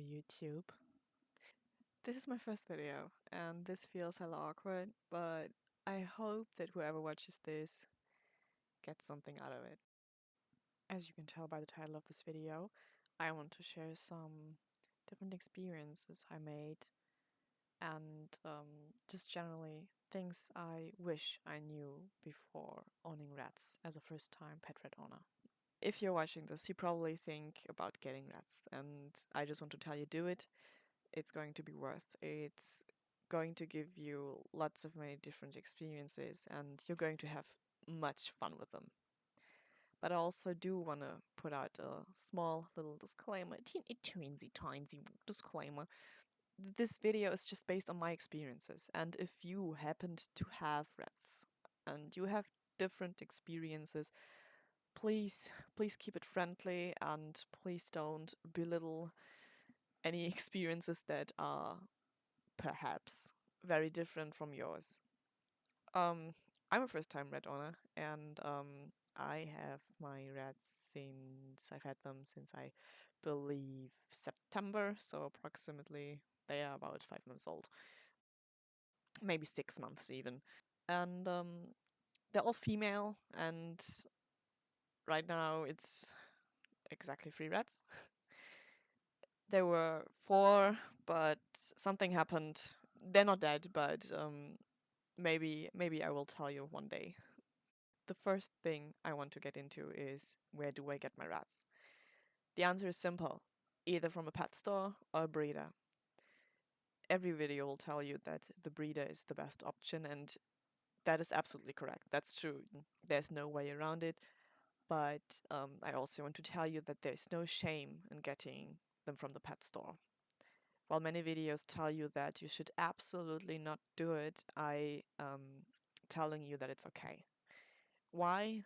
YouTube. This is my first video, and this feels a little awkward, but I hope that whoever watches this gets something out of it. As you can tell by the title of this video, I want to share some different experiences I made and just generally things I wish I knew before owning rats as a first-time pet rat owner. If you're watching this, you probably think about getting rats, and I just want to tell you, do it. It's going to be worth. It's going to give you lots of many different experiences, and you're going to have much fun with them. But I also do want to put out a small little disclaimer, a teensy tiny disclaimer. This video is just based on my experiences, and if you happened to have rats and you have different experiences, please keep it friendly and please don't belittle any experiences that are perhaps very different from yours. I'm a first-time rat owner, and I have my rats since I've had them since I believe September, so approximately they are about 5 months old, maybe 6 months even, and they're all female, and right now it's exactly 3 rats. There were 4, but something happened. They're not dead, but maybe I will tell you one day. The first thing I want to get into is, where do I get my rats? The answer is simple. Either from a pet store or a breeder. Every video will tell you that the breeder is the best option, and that is absolutely correct. That's true. There's no way around it. But I also want to tell you that there's no shame in getting them from the pet store. While many videos tell you that you should absolutely not do it, I telling you that it's okay. Why?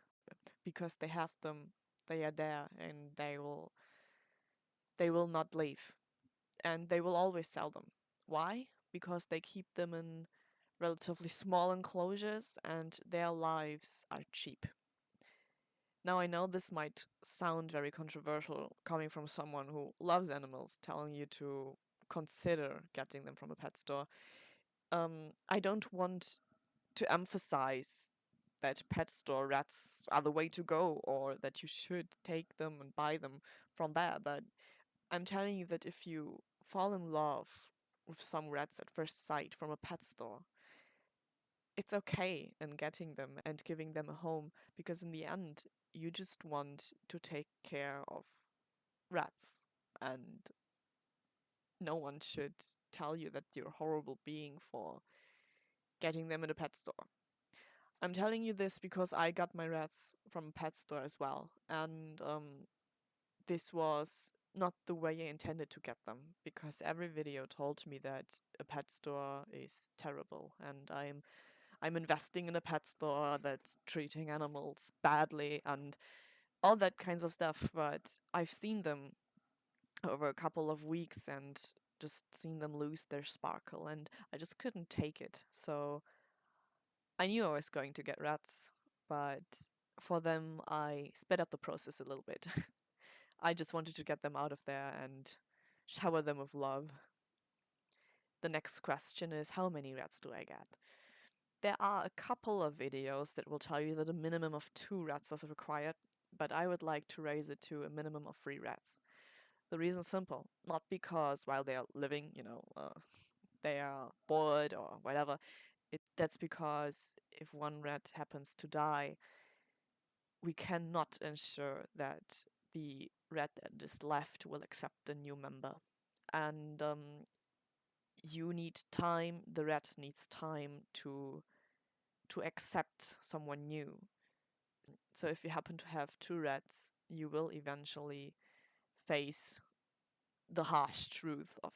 Because they have them, they are there, and they will not leave, and they will always sell them. Why? Because they keep them in relatively small enclosures, and their lives are cheap. Now, I know this might sound very controversial coming from someone who loves animals, telling you to consider getting them from a pet store. I don't want to emphasize that pet store rats are the way to go, or that you should take them and buy them from there, but I'm telling you that if you fall in love with some rats at first sight from a pet store, it's okay in getting them and giving them a home, because in the end, you just want to take care of rats, and no one should tell you that you're a horrible being for getting them in a pet store. I'm telling you this because I got my rats from a pet store as well, and this was not the way I intended to get them, because every video told me that a pet store is terrible, and I'm investing in a pet store that's treating animals badly and all that kinds of stuff. But I've seen them over a couple of weeks and just seen them lose their sparkle, and I just couldn't take it. So I knew I was going to get rats, but for them I sped up the process a little bit. I just wanted to get them out of there and shower them with love. The next question is, how many rats do I get? There are a couple of videos that will tell you that a minimum of 2 rats is required, but I would like to raise it to a minimum of 3 rats. The reason is simple, not because while they are living, they are bored or whatever. That's because if one rat happens to die, we cannot ensure that the rat that is left will accept a new member. And you need time, the rat needs time to accept someone new. So if you happen to have 2 rats, you will eventually face the harsh truth of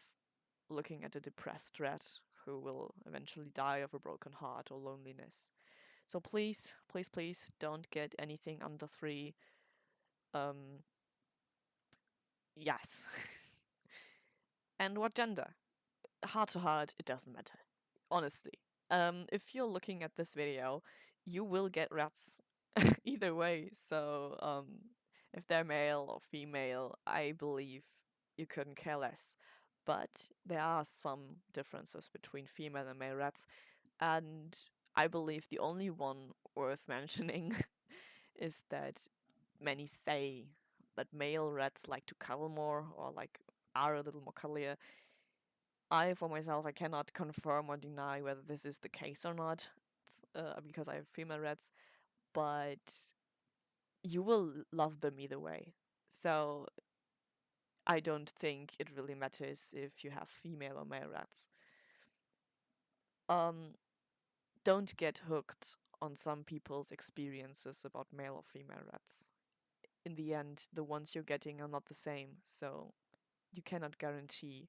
looking at a depressed rat who will eventually die of a broken heart or loneliness. So please, don't get anything under 3. Yes. And what gender? Heart to heart, it doesn't matter. Honestly. If you're looking at this video, you will get rats either way. So, if they're male or female, I believe you couldn't care less. But there are some differences between female and male rats, and I believe the only one worth mentioning is that many say that male rats like to cuddle more or like are a little more cuddlier. I, for myself, I cannot confirm or deny whether this is the case or not, because I have female rats, but you will love them either way. So I don't think it really matters if you have female or male rats. Um, don't get hooked on some people's experiences about male or female rats. In the end, the ones you're getting are not the same, so you cannot guarantee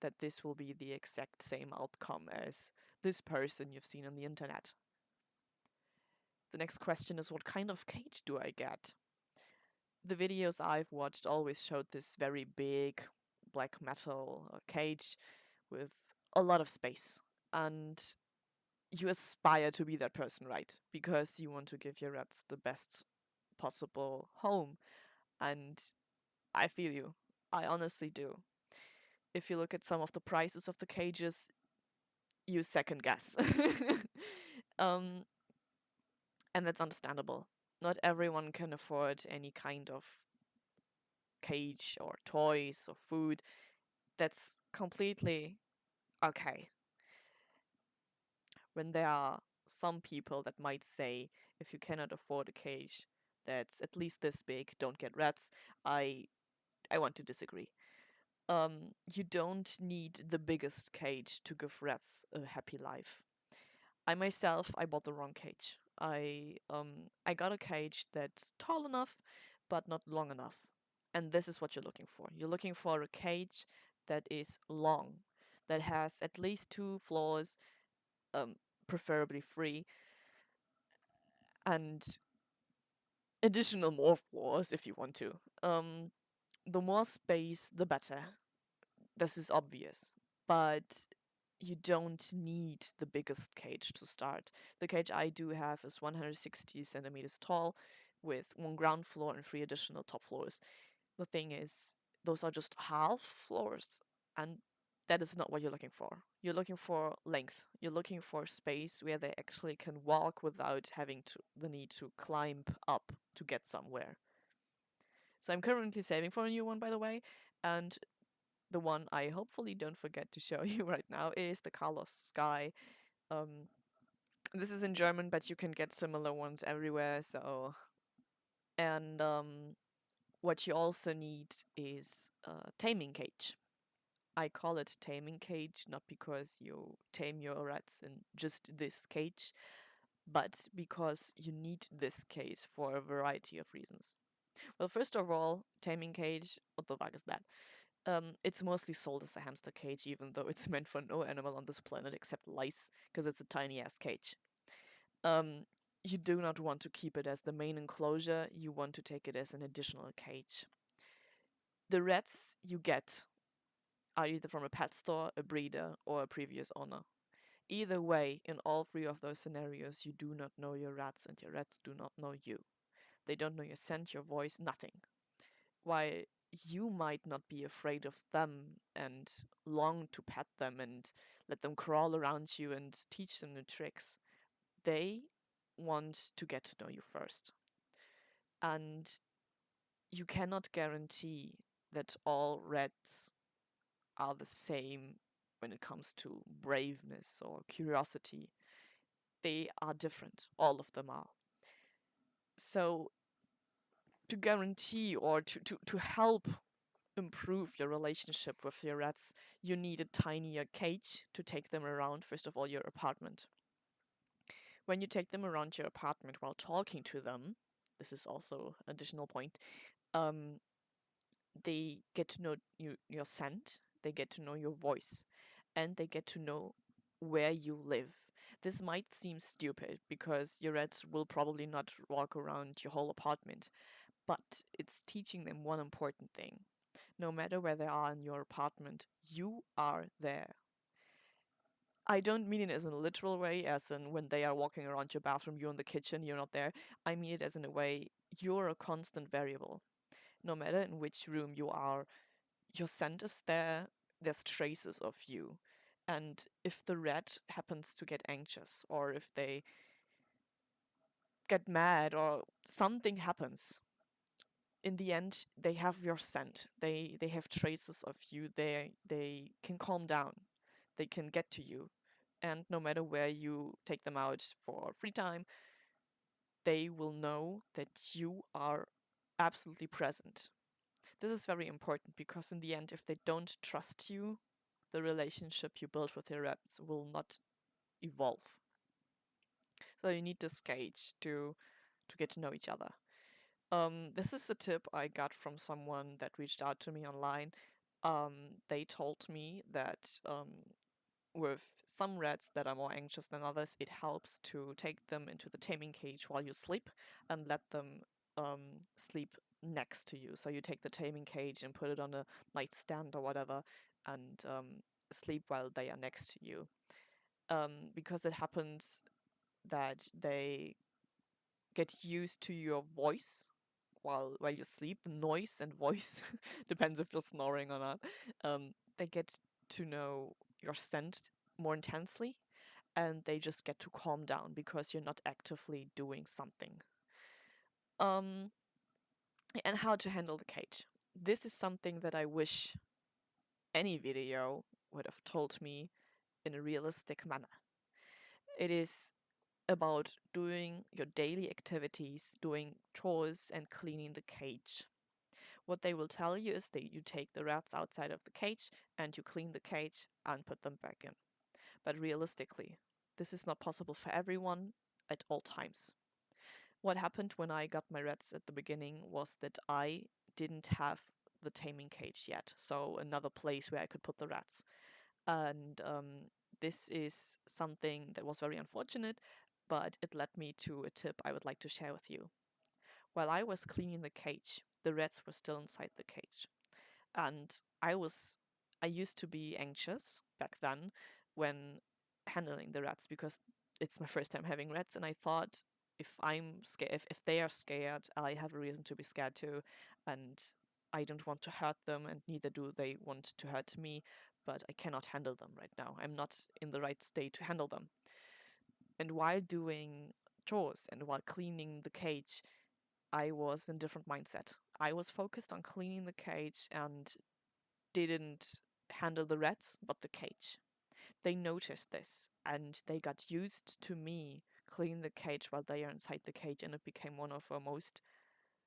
that this will be the exact same outcome as this person you've seen on the internet. The next question is, what kind of cage do I get? The videos I've watched always showed this very big black metal cage with a lot of space. And you aspire to be that person, right? Because you want to give your rats the best possible home. And I feel you. I honestly do. If you look at some of the prices of the cages, you second guess. um, and that's understandable. Not everyone can afford any kind of cage or toys or food. That's completely okay. When there are some people that might say, if you cannot afford a cage that's at least this big, don't get rats, I I want to disagree. You don't need the biggest cage to give rats a happy life. I bought the wrong cage. I got a cage that's tall enough but not long enough. And this is what you're looking for. You're looking for a cage that is long, that has at least two floors, um, preferably three, and additional more floors if you want to. The more space, the better. This is obvious. But you don't need the biggest cage to start. The cage I do have is 160 centimeters tall with one ground floor and three additional top floors. The thing is, those are just half floors, and that is not what you're looking for. You're looking for length. You're looking for space where they actually can walk without having the need to climb up to get somewhere. So I'm currently saving for a new one, by the way, and the one I hopefully don't forget to show you right now is the Carlos Sky. Um, this is in German, but you can get similar ones everywhere. So, and what you also need is a taming cage. I call it taming cage not because you tame your rats in just this cage, but because you need this cage for a variety of reasons. Well, first of all, taming cage, what the fuck is that? It's mostly sold as a hamster cage, even though it's meant for no animal on this planet except lice, because it's a tiny ass cage. Um, you do not want to keep it as the main enclosure, you want to take it as an additional cage. The rats you get are either from a pet store, a breeder, or a previous owner. Either way, in all three of those scenarios, you do not know your rats and your rats do not know you. They don't know your scent, your voice, nothing. While you might not be afraid of them and long to pet them and let them crawl around you and teach them new tricks, they want to get to know you first. And you cannot guarantee that all rats are the same when it comes to braveness or curiosity. They are different. All of them are. So, to guarantee or to help improve your relationship with your rats, you need a tinier cage to take them around, first of all, your apartment. When you take them around your apartment while talking to them, this is also an additional point, um, they get to know your scent, they get to know your voice, and they get to know where you live. This might seem stupid because your rats will probably not walk around your whole apartment, but it's teaching them one important thing. No matter where they are in your apartment, you are there. I don't mean it as in a literal way, as in when they are walking around your bathroom, you're in the kitchen, you're not there. I mean it as in a way, you're a constant variable. No matter in which room you are, your scent is there, there's traces of you. And if the rat happens to get anxious, or if they get mad, or something happens, in the end, they have your scent. They have traces of you. They can calm down. They can get to you. And no matter where you take them out for free time, they will know that you are absolutely present. This is very important because in the end, if they don't trust you, the relationship you build with your reps will not evolve. So you need this gauge to get to know each other. This is a tip I got from someone that reached out to me online. They told me that with some rats that are more anxious than others, it helps to take them into the taming cage while you sleep and let them sleep next to you. So you take the taming cage and put it on a nightstand or whatever and sleep while they are next to you. Because it happens that they get used to your voice while you sleep. The noise and voice depends if you're snoring or not. They get to know your scent more intensely, and they just get to calm down because you're not actively doing something. Um, and how to handle the cage. This is something that I wish any video would have told me in a realistic manner. It is about doing your daily activities, doing chores, and cleaning the cage. What they will tell you is that you take the rats outside of the cage and you clean the cage and put them back in. But realistically, this is not possible for everyone at all times. What happened when I got my rats at the beginning was that I didn't have the taming cage yet, so another place where I could put the rats. And this is something that was very unfortunate, but it led me to a tip I would like to share with you. While I was cleaning the cage, the rats were still inside the cage. And I used to be anxious back then when handling the rats because it's my first time having rats, and I thought if I'm scared, if they are scared, I have a reason to be scared too, and I don't want to hurt them, and neither do they want to hurt me, but I cannot handle them right now. I'm not in the right state to handle them. And while doing chores and while cleaning the cage, I was in a different mindset. I was focused on cleaning the cage and didn't handle the rats, but the cage. They noticed this and they got used to me cleaning the cage while they are inside the cage, and it became one of our most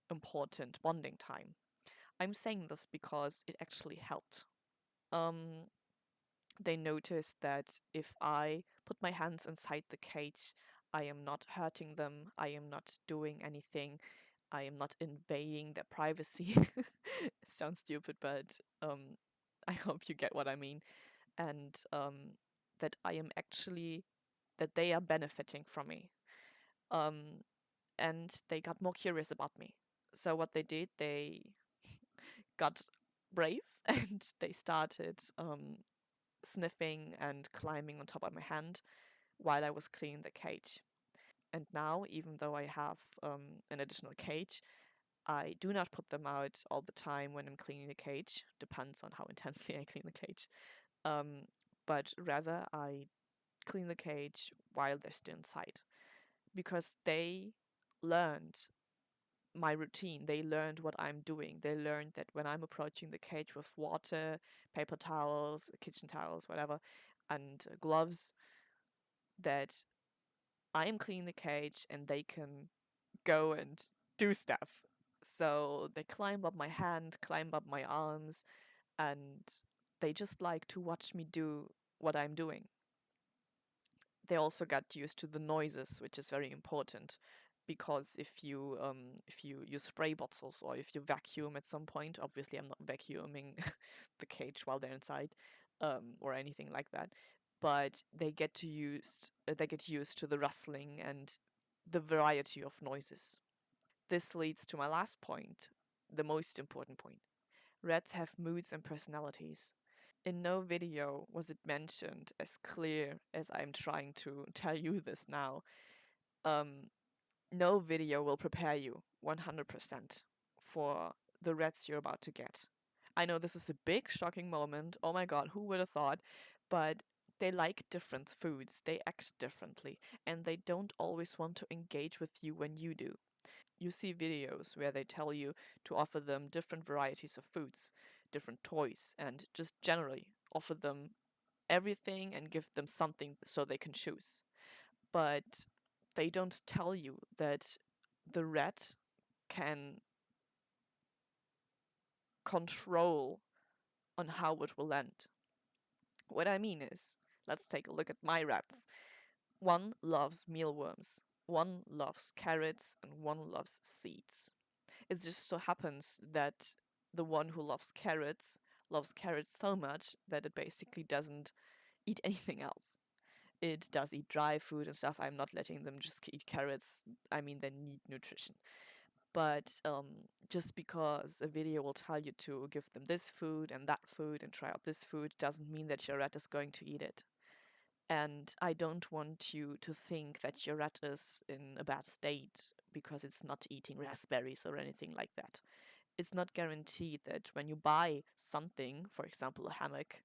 important bonding time. I'm saying this because it actually helped. Um, they noticed that if I put my hands inside the cage, I am not hurting them, I am not doing anything, I am not invading their privacy. Sounds stupid, but um, I hope you get what I mean. And that I am actually, that they are benefiting from me. Um, and they got more curious about me. So what they did, they got brave and they started sniffing and climbing on top of my hand while I was cleaning the cage. And now, even though I have an additional cage, I do not put them out all the time when I'm cleaning the cage. Depends on how intensely I clean the cage. Um, but rather, I clean the cage while they're still inside because they learned my routine. They learned what I'm doing. They learned that when I'm approaching the cage with water, paper towels, kitchen towels, whatever, and gloves, that I am cleaning the cage and they can go and do stuff. So they climb up my hand, climb up my arms, and they just like to watch me do what I'm doing. They also got used to the noises, which is very important because if you use spray bottles or if you vacuum at some point, obviously I'm not vacuuming the cage while they're inside, or anything like that, but they get used to the rustling and the variety of noises. This leads to my last point, the most important point. Rats have moods and personalities. In no video was it mentioned as clear as I'm trying to tell you this now. Um, no video will prepare you 100% for the rats you're about to get. I know this is a big shocking moment. Oh my god, who would have thought? But they like different foods, they act differently, and they don't always want to engage with you when you do. You see videos where they tell you to offer them different varieties of foods, different toys, and just generally offer them everything and give them something so they can choose. But they don't tell you that the rat can control on how it will end. What I mean is, let's take a look at my rats. One loves mealworms, one loves carrots, and one loves seeds. It just so happens that the one who loves carrots so much that it basically doesn't eat anything else. It does eat dry food and stuff. I'm not letting them just eat carrots. I mean, they need nutrition. But just because a video will tell you to give them this food and that food and try out this food doesn't mean that your rat is going to eat it. And I don't want you to think that your rat is in a bad state because it's not eating raspberries or anything like that. It's not guaranteed that when you buy something, for example, a hammock,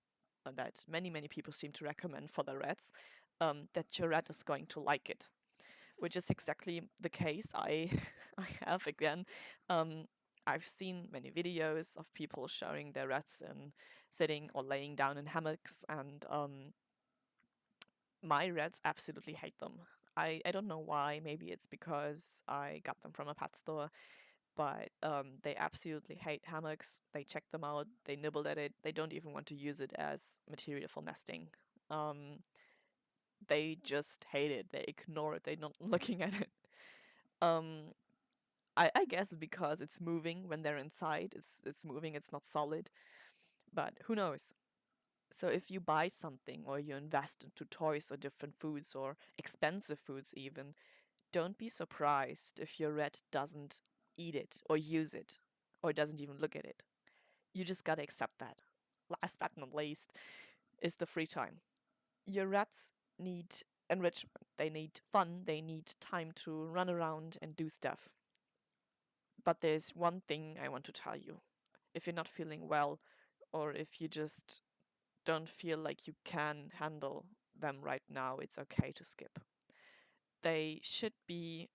that many people seem to recommend for their rats, that your rat is going to like it, which is exactly the case I I have again. Um, I've seen many videos of people showing their rats and sitting or laying down in hammocks, and my rats absolutely hate them. I don't know why. Maybe it's because I got them from a pet store, but they absolutely hate hammocks. They check them out, they nibble at it, they don't even want to use it as material for nesting. Um, they just hate it, they ignore it, they're not looking at it. Um, I guess because it's moving when they're inside, it's moving, it's not solid, but who knows? So if you buy something or you invest into toys or different foods or expensive foods even, don't be surprised if your rat doesn't eat it or use it or doesn't even look at it. You just gotta accept that. Last but not least is the free time. Your rats need enrichment. They need fun. They need time to run around and do stuff. But there's one thing I want to tell you. If you're not feeling well, or if you just don't feel like you can handle them right now, it's okay to skip. They should be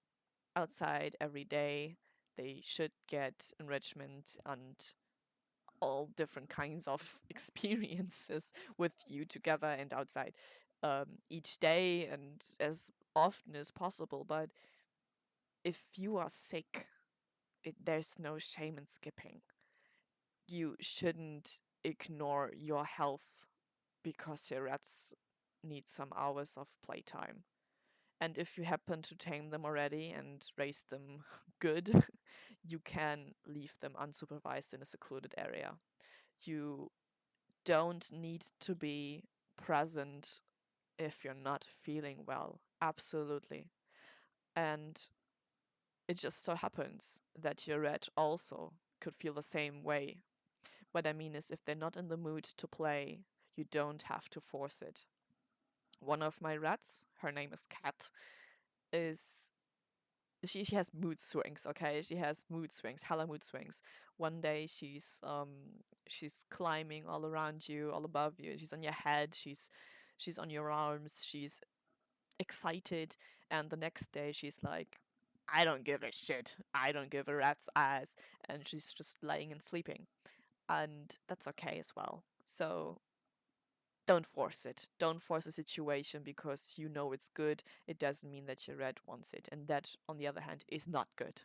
outside every day. They should get enrichment and all different kinds of experiences with you together and outside each day and as often as possible. But if you are sick, there's no shame in skipping. You shouldn't ignore your health because your rats need some hours of playtime. And if you happen to tame them already and raise them good, you can leave them unsupervised in a secluded area. You don't need to be present if you're not feeling well. Absolutely. And it just so happens that your rat also could feel the same way. What I mean is, if they're not in the mood to play, you don't have to force it. One of my rats, her name is Cat, is she has mood swings, okay? She has mood swings, hella mood swings. One day she's climbing all around you, all above you. She's on your head, she's on your arms, she's excited, and the next day she's like, I don't give a shit. I don't give a rat's ass, and she's just laying and sleeping. And that's okay as well. So don't force it. Don't force a situation because you know it's good. It doesn't mean that your rat wants it. And that, on the other hand, is not good.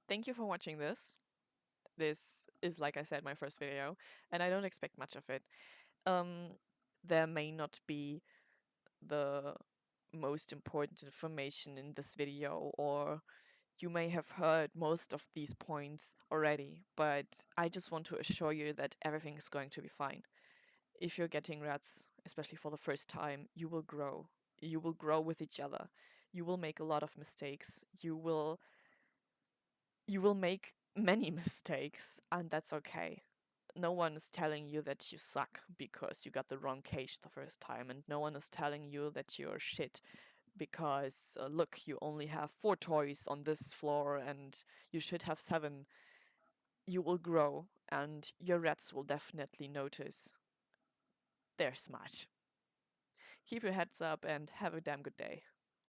Thank you for watching this. This is, like I said, my first video, and I don't expect much of it. Um, there may not be the most important information in this video, or you may have heard most of these points already, but I just want to assure you that everything is going to be fine. If you're getting rats, especially for the first time, you will grow. You will grow with each other. You will make a lot of mistakes. You will make many mistakes, and that's okay. no one is telling you that you suck because you got the wrong cage the first time, and no one is telling you that you're shit because look, you only have 4 toys on this floor and you should have 7. You will grow, and your rats will definitely notice. They're smart. Keep your heads up and have a damn good day.